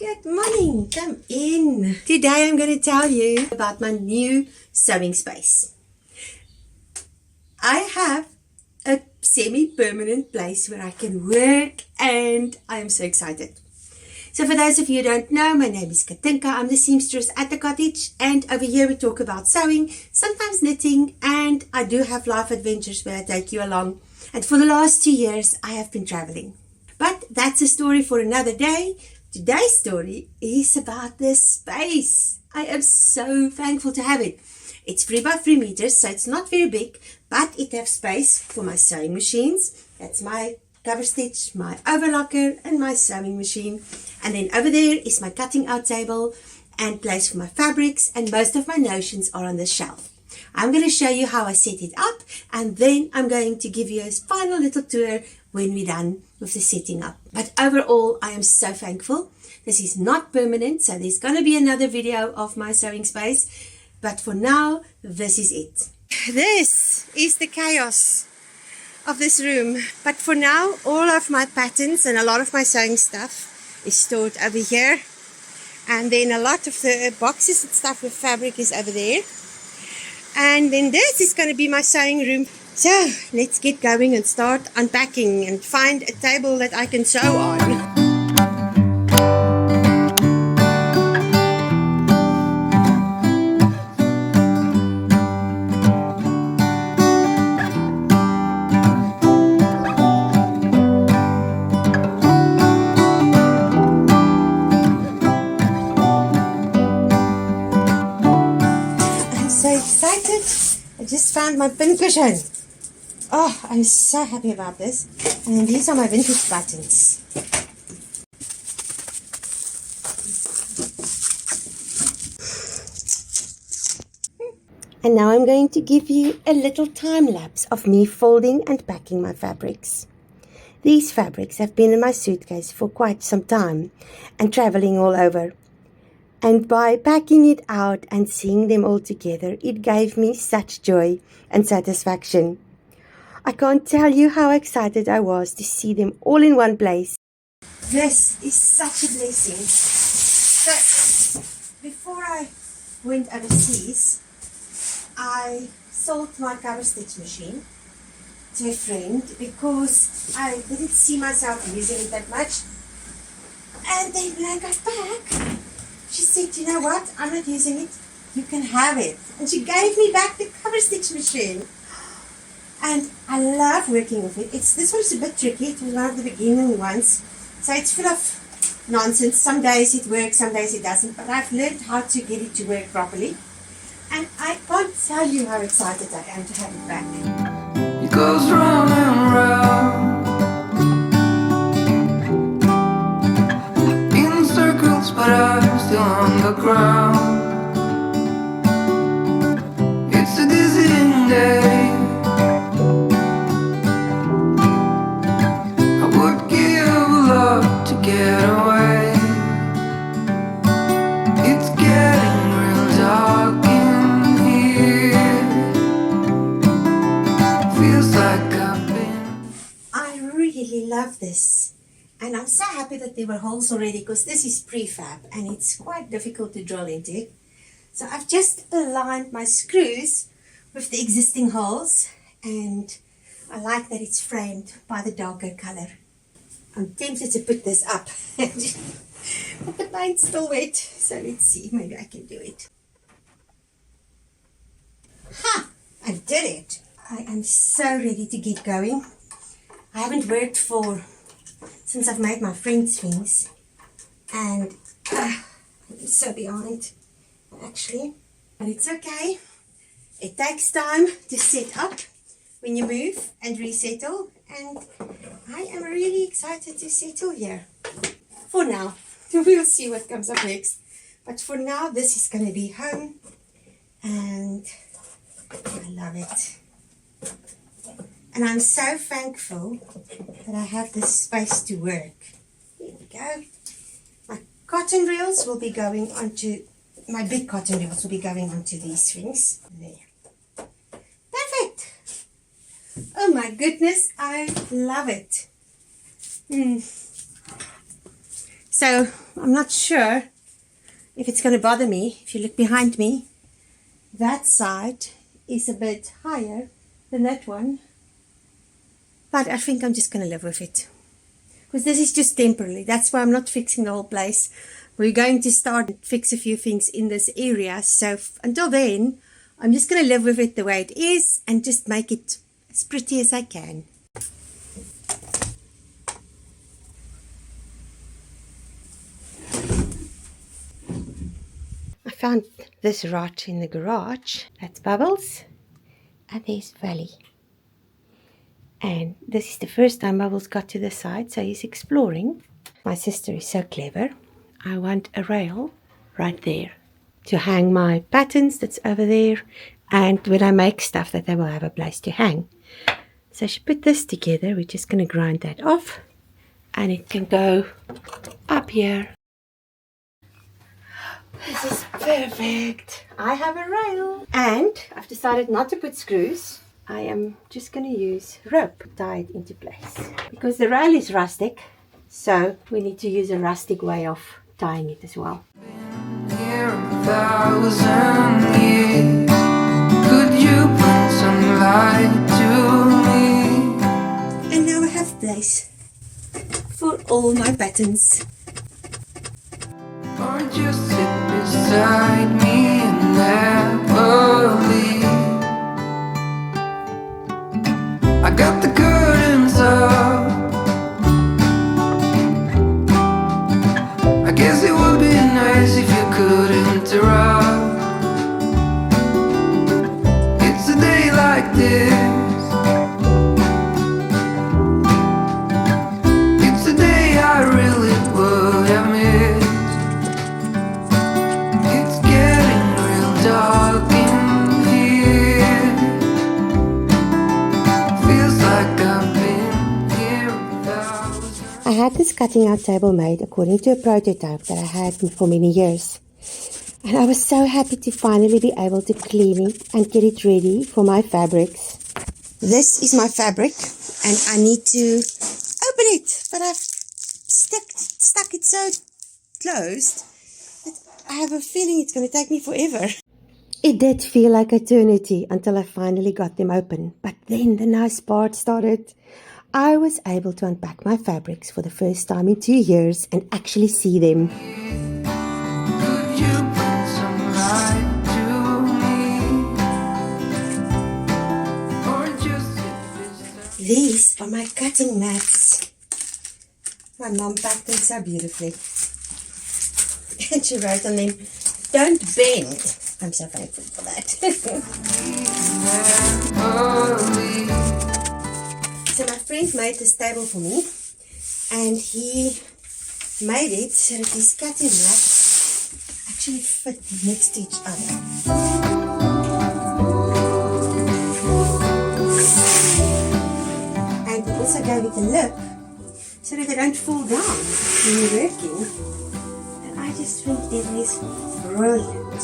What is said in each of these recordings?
Good morning, come in. Today I'm going to tell you about my new sewing space. I have a semi-permanent place where I can work and I am so excited. So for those of you who don't know, my name is Katinka. I'm the seamstress at the cottage, and over here we talk about sewing, sometimes knitting, and I do have life adventures where I take you along. And for the last 2 years I have been traveling. But that's a story for another day. Today's story is about this space. I am so thankful to have it. It's 3 by 3 meters, so it's not very big, but it has space for my sewing machines. That's my cover stitch, my overlocker, and my sewing machine. And then over there is my cutting out table and place for my fabrics, and most of my notions are on the shelf. I'm going to show you how I set it up, and then I'm going to give you a final little tour when we're done with the setting up. But overall, I am so thankful. This is not permanent, so there's going to be another video of my sewing space. But for now, this is it. This is the chaos of this room. But for now, all of my patterns and a lot of my sewing stuff is stored over here. And then a lot of the boxes and stuff with fabric is over there. And then this is going to be my sewing room. So let's get going and start unpacking and find a table that I can sew on. I'm so excited. I just found my pincushion. Oh, I'm so happy about this. And these are my vintage buttons. And now I'm going to give you a little time lapse of me folding and packing my fabrics. These fabrics have been in my suitcase for quite some time and traveling all over. And by packing it out and seeing them all together, it gave me such joy and satisfaction. I can't tell you how excited I was to see them all in one place. This is such a blessing. So, before I went overseas, I sold my cover stitch machine to a friend because I didn't see myself using it that much. And then when I got back, she said, you know what, I'm not using it, you can have it. And she gave me back the cover stitch machine. And I love working with it. This one's a bit tricky. It was one of the beginning ones. So it's full of nonsense. Some days it works, some days it doesn't. But I've learned how to get it to work properly. And I can't tell you how excited I am to have it back. It goes round and round in circles, but I'm still on the ground. It's a dizzying day. Get away. It's getting real dark in here. Feels like I've been. I really love this. And I'm so happy that there were holes already, because this is prefab and it's quite difficult to drill into. So I've just aligned my screws with the existing holes, and I like that it's framed by the darker color. I'm tempted to put this up, but the paint's still wet, so let's see, maybe I can do it. Ha! I did it! I am so ready to get going. I haven't worked since I've made my friend's things, and I'm so behind, actually. But it's okay. It takes time to set up when you move and resettle, and I am really excited to settle here. For now, we'll see what comes up next. But for now, this is going to be home, and I love it. And I'm so thankful that I have this space to work. There we go. My cotton reels will be going onto, my big cotton reels will be going onto these things. There. Perfect. Oh my goodness, I love it. So I'm not sure if it's going to bother me. If you look behind me, that side is a bit higher than that one. But I think I'm just going to live with it. Because this is just temporary. That's why I'm not fixing the whole place. We're going to start and fix a few things in this area. So until then, I'm just going to live with it the way it is and just make it as pretty as I can. I found this rod in the garage. That's Bubbles. And there's Valley. And this is the first time Bubbles got to the side, so he's exploring. My sister is so clever. I want a rail right there to hang my patterns that's over there, and when I make stuff that they will have a place to hang. So she put this together. We're just going to grind that off, and it can go up here. This is perfect. I have a rail, and I've decided not to put screws. I am just going to use rope to tie it into place because the rail is rustic, so we need to use a rustic way of tying it as well. Here 1,000 years. Could you bring some light to me? And now I have place for all my patterns. Or just sit beside me and never leave. I got the curtains up. I guess it would be nice if you could interrupt. It's a day like this. It's a day I really would have missed. It's getting real dark in here. Feels like I've been here 1,000. I had this cutting out table made according to a prototype that I had for many years. And I was so happy to finally be able to clean it and get it ready for my fabrics. This is my fabric and I need to open it, but I've stuck it so closed that I have a feeling it's going to take me forever. It did feel like eternity until I finally got them open, but then the nice part started. I was able to unpack my fabrics for the first time in 2 years and actually see them. Could you bring some light to me? Or just sit beside. These are my cutting mats. My mom packed them so beautifully. And she wrote on them, "Don't bend." I'm so thankful for that. So my friend made this table for me, and he made it so that these cutting mats actually fit next to each other. And we also gave it a lip so that they don't fall down when you're working. And I just think it is brilliant.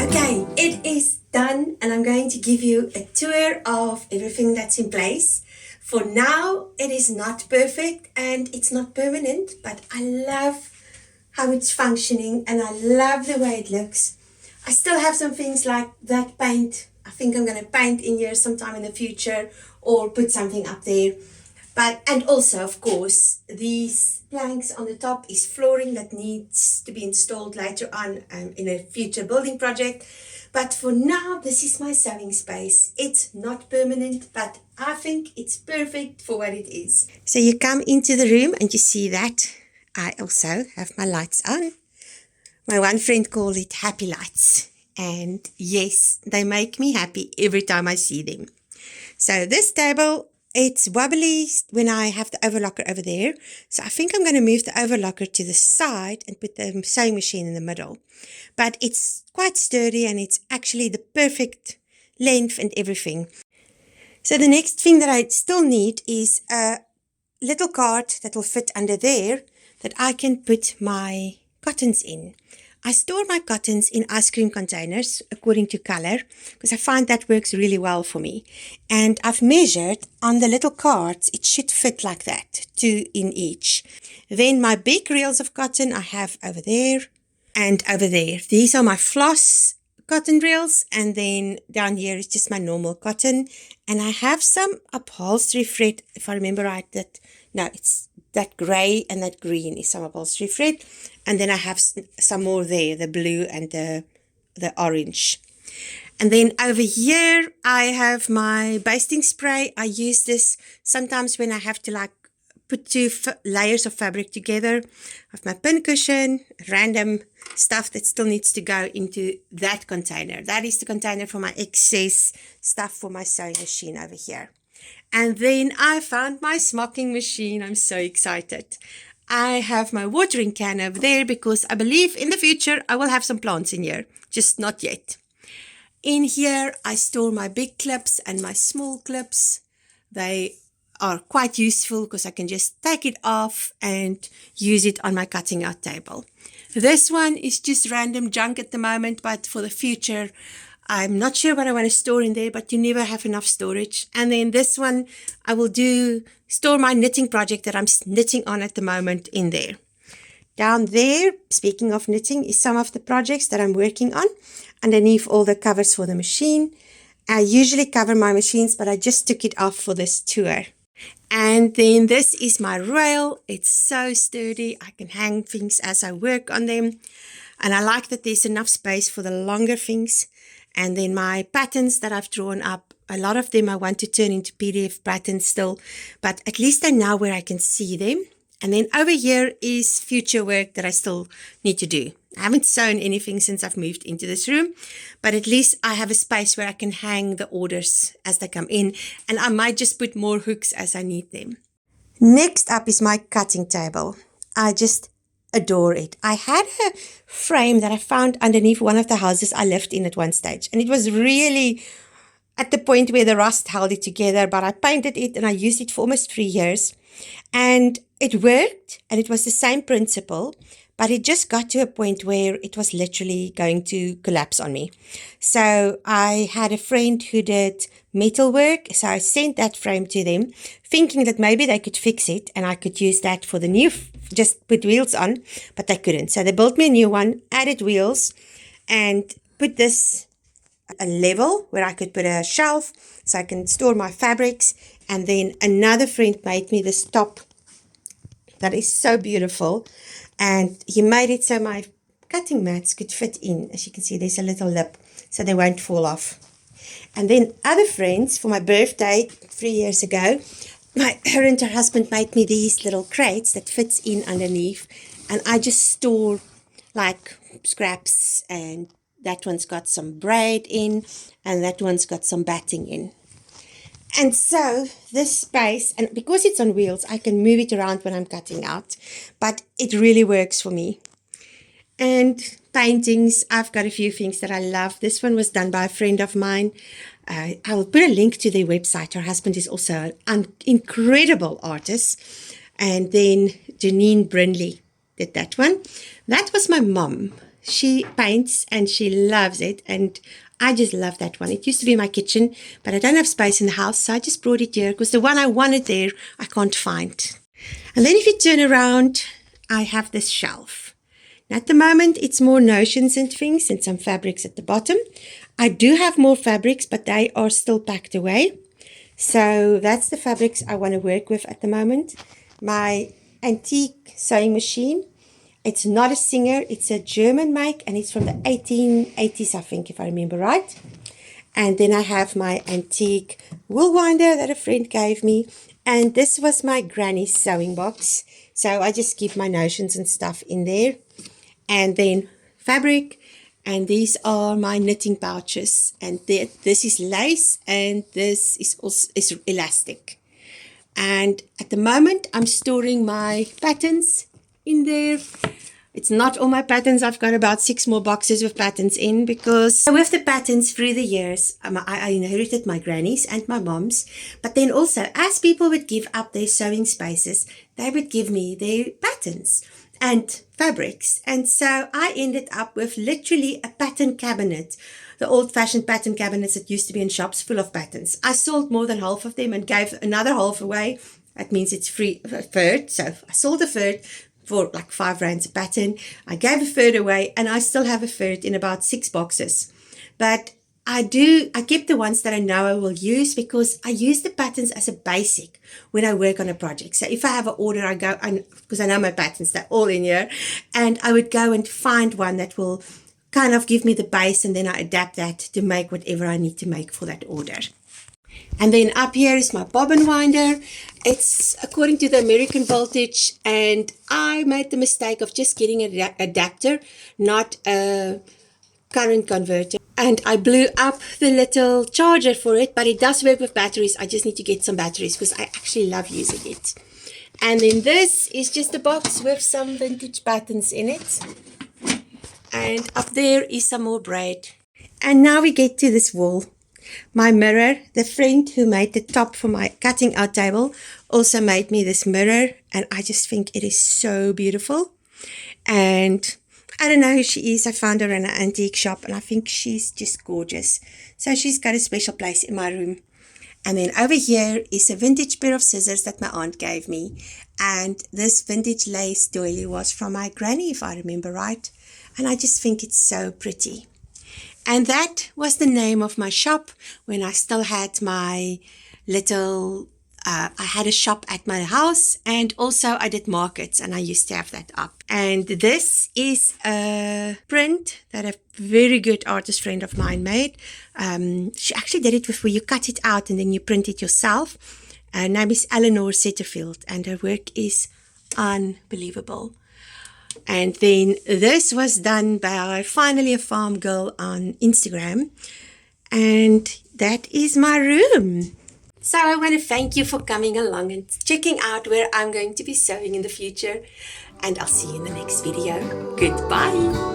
Okay, it is done, and I'm going to give you a tour of everything that's in place. For now, it is not perfect and it's not permanent, but I love how it's functioning and I love the way it looks. I still have some things like that paint. I think I'm going to paint in here sometime in the future or put something up there. And also, of course, these planks on the top is flooring that needs to be installed later on in a future building project. But for now, this is my sewing space. It's not permanent, but I think it's perfect for what it is. So you come into the room and you see that I also have my lights on. My one friend called it happy lights. And yes, they make me happy every time I see them. So this table, it's wobbly when I have the overlocker over there. So I think I'm going to move the overlocker to the side and put the sewing machine in the middle. But it's quite sturdy and it's actually the perfect length and everything. So the next thing that I still need is a little cart that will fit under there that I can put my cottons in. I store my cottons in ice cream containers according to color because I find that works really well for me. And I've measured on the little cards, it should fit like that, 2 in each. Then my big reels of cotton I have over there and over there. These are my floss cotton reels, and then down here is just my normal cotton. And I have some upholstery thread, if I remember right, it's that grey and that green is some upholstery thread. And then I have some more there, the blue and the orange. And then over here, I have my basting spray. I use this sometimes when I have to put 2 layers of fabric together. I have my pincushion, random stuff that still needs to go into that container. That is the container for my excess stuff for my sewing machine over here. And then I found my smocking machine. I'm so excited. I have my watering can over there because I believe in the future I will have some plants in here, just not yet. In here I store my big clips and my small clips. They are quite useful because I can just take it off and use it on my cutting out table. This one is just random junk at the moment, but for the future I'm not sure what I want to store in there, but you never have enough storage. And then this one, I will store my knitting project that I'm knitting on at the moment in there. Down there, speaking of knitting, is some of the projects that I'm working on underneath all the covers for the machine. I usually cover my machines, but I just took it off for this tour. And then this is my rail. It's so sturdy. I can hang things as I work on them. And I like that there's enough space for the longer things. And then my patterns that I've drawn up, a lot of them I want to turn into PDF patterns still, but at least I know where I can see them. And then over here is future work that I still need to do. I haven't sewn anything since I've moved into this room, but at least I have a space where I can hang the orders as they come in, and I might just put more hooks as I need them. Next up is my cutting table. I just adore it. I had a frame that I found underneath one of the houses I lived in at one stage, and it was really at the point where the rust held it together, but I painted it and I used it for almost 3 years, and it worked, and it was the same principle, but it just got to a point where it was literally going to collapse on me. So I had a friend who did metal work, so I sent that frame to them, thinking that maybe they could fix it and I could use that for the new, just put wheels on, but they couldn't. So they built me a new one, added wheels, and put this a level where I could put a shelf so I can store my fabrics. And then another friend made me this top that is so beautiful, and he made it so my cutting mats could fit in. As you can see, there's a little lip so they won't fall off. And then other friends, for my birthday 3 years ago, her and her husband made me these little crates that fits in underneath, and I just store like scraps, and that one's got some braid in, and that one's got some batting in. And so this space, and because it's on wheels, I can move it around when I'm cutting out, but it really works for me. And paintings, I've got a few things that I love. This one was done by a friend of mine. I will put a link to their website. Her husband is also an incredible artist. And then Janine Brindley did that one. That was my mom. She paints and she loves it, and I just love that one. It used to be in my kitchen, but I don't have space in the house, so I just brought it here because the one I wanted there, I can't find. And then if you turn around, I have this shelf. Now at the moment, it's more notions and things and some fabrics at the bottom. I do have more fabrics, but they are still packed away. So that's the fabrics I want to work with at the moment. My antique sewing machine. It's not a Singer, it's a German make, and it's from the 1880s, I think, if I remember right. And then I have my antique wool winder that a friend gave me. And this was my granny's sewing box. So I just keep my notions and stuff in there. And then fabric. And these are my knitting pouches. And this is lace, and this is also elastic. And at the moment, I'm storing my patterns in there. It's not all my patterns. I've got about 6 more boxes with patterns in, because with the patterns through the years, I inherited my granny's and my mom's, but then also as people would give up their sewing spaces, they would give me their patterns. and fabrics. And so I ended up with literally a pattern cabinet, the old-fashioned pattern cabinets that used to be in shops full of patterns. I sold more than half of them and gave another half away. That means it's free, a third. So I sold a third for like R5 a pattern. I gave a third away, and I still have a third in about 6 boxes. But I keep the ones that I know I will use, because I use the patterns as a basic when I work on a project. So if I have an order, because I know my patterns, they're all in here, and I would go and find one that will kind of give me the base, and then I adapt that to make whatever I need to make for that order. And then up here is my bobbin winder. It's according to the American voltage, and I made the mistake of just getting an adapter, not a current converter. And I blew up the little charger for it, but it does work with batteries. I just need to get some batteries because I actually love using it. And then this is just a box with some vintage patterns in it. And up there is some more braid. And now we get to this wall. My mirror, the friend who made the top for my cutting out table also made me this mirror, and I just think it is so beautiful. And I don't know who she is. I found her in an antique shop, and I think she's just gorgeous. So she's got a special place in my room. And then over here is a vintage pair of scissors that my aunt gave me. And this vintage lace doily was from my granny, if I remember right. And I just think it's so pretty. And that was the name of my shop when I still had my little, I had a shop at my house, and also I did markets, and I used to have that up. And this is a print that a very good artist friend of mine made. She actually did it with where you cut it out and then you print it yourself. Her name is Eleanor Setterfield, and her work is unbelievable. And then this was done by finally a farm girl on Instagram. And that is my room. So I want to thank you for coming along and checking out where I'm going to be sewing in the future. And I'll see you in the next video. Goodbye.